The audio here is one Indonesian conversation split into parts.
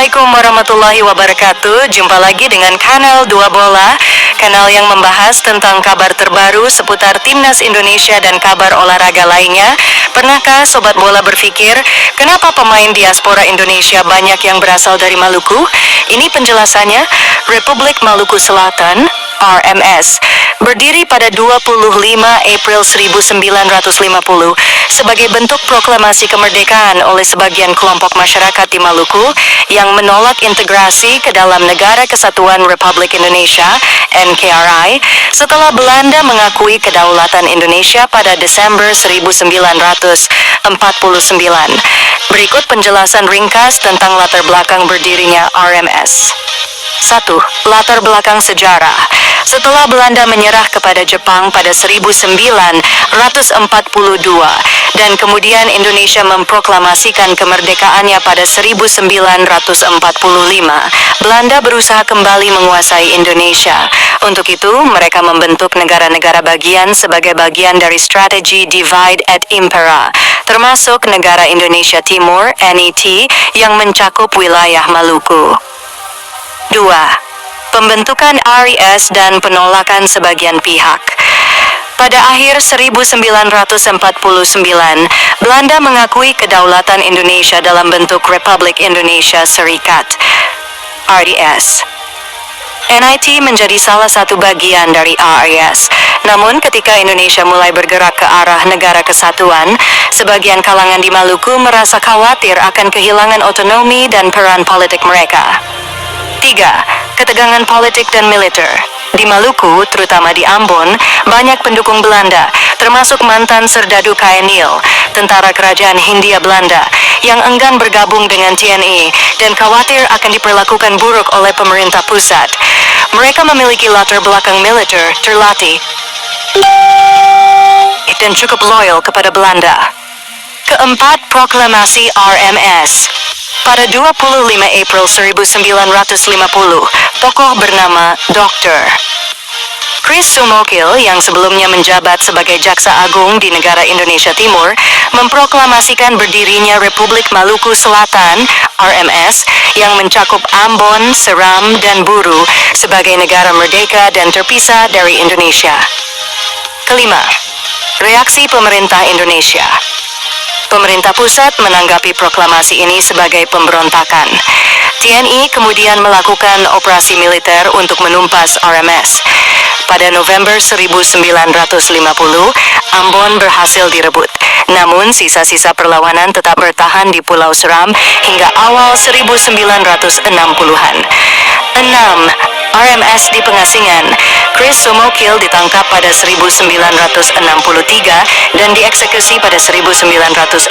Assalamualaikum warahmatullahi wabarakatuh. Jumpa lagi dengan kanal Dua Bola, kanal yang membahas tentang kabar terbaru seputar Timnas Indonesia dan kabar olahraga lainnya. Pernahkah Sobat Bola berpikir, kenapa pemain diaspora Indonesia banyak yang berasal dari Maluku? Ini penjelasannya. Republik Maluku Selatan, RMS, berdiri pada 25 April 1950 sebagai bentuk proklamasi kemerdekaan oleh sebagian kelompok masyarakat di Maluku yang menolak integrasi ke dalam Negara Kesatuan Republik Indonesia, NKRI, setelah Belanda mengakui kedaulatan Indonesia pada Desember 1949. Berikut penjelasan ringkas tentang latar belakang berdirinya RMS. 1. Latar belakang sejarah. Setelah Belanda menyerah kepada Jepang pada 1942 dan kemudian Indonesia memproklamasikan kemerdekaannya pada 1945, Belanda berusaha kembali menguasai Indonesia. Untuk itu, mereka membentuk negara-negara bagian sebagai bagian dari strategi Divide et Impera, termasuk negara Indonesia Timur, NET, yang mencakup wilayah Maluku. 2. Pembentukan RIS dan penolakan sebagian pihak. Pada akhir 1949, Belanda mengakui kedaulatan Indonesia dalam bentuk Republik Indonesia Serikat, RDS. NIT menjadi salah satu bagian dari RIS. Namun ketika Indonesia mulai bergerak ke arah negara kesatuan, sebagian kalangan di Maluku merasa khawatir akan kehilangan otonomi dan peran politik mereka. 3. Ketegangan politik dan militer. Di Maluku, terutama di Ambon, banyak pendukung Belanda, termasuk mantan Serdadu Kaenil, tentara kerajaan Hindia Belanda, yang enggan bergabung dengan TNI dan khawatir akan diperlakukan buruk oleh pemerintah pusat. Mereka memiliki latar belakang militer terlatih dan cukup loyal kepada Belanda. Keempat, proklamasi RMS. Pada 25 April 1950, tokoh bernama Dr. Chris Sumokil yang sebelumnya menjabat sebagai Jaksa Agung di negara Indonesia Timur memproklamasikan berdirinya Republik Maluku Selatan, RMS, yang mencakup Ambon, Seram, dan Buru sebagai negara merdeka dan terpisah dari Indonesia. Kelima, reaksi pemerintah Indonesia. Pemerintah pusat menanggapi proklamasi ini sebagai pemberontakan. TNI kemudian melakukan operasi militer untuk menumpas RMS. Pada November 1950, Ambon berhasil direbut. Namun sisa-sisa perlawanan tetap bertahan di Pulau Seram hingga awal 1960-an. 6. RMS di pengasingan. Chris Sumokil ditangkap pada 1963 dan dieksekusi pada 1966.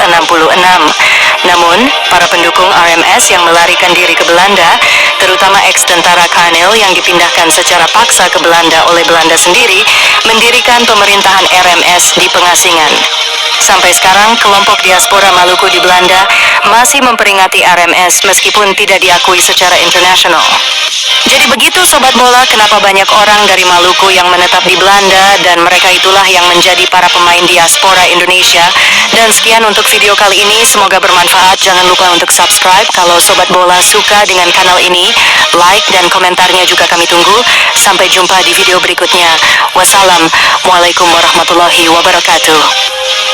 Namun, para pendukung RMS yang melarikan diri ke Belanda, terutama ex-tentara Kaenil yang dipindahkan secara paksa ke Belanda oleh Belanda sendiri, mendirikan pemerintahan RMS di pengasingan. Sampai sekarang, kelompok diaspora Maluku di Belanda masih memperingati RMS meskipun tidak diakui secara internasional. Jadi begitu Sobat Bola, kenapa banyak orang dari Maluku yang menetap di Belanda dan mereka itulah yang menjadi para pemain diaspora Indonesia. Dan sekian untuk video kali ini, semoga bermanfaat. Jangan lupa untuk subscribe kalau Sobat Bola suka dengan kanal ini. Like dan komentarnya juga kami tunggu. Sampai jumpa di video berikutnya. Wassalamualaikum warahmatullahi wabarakatuh.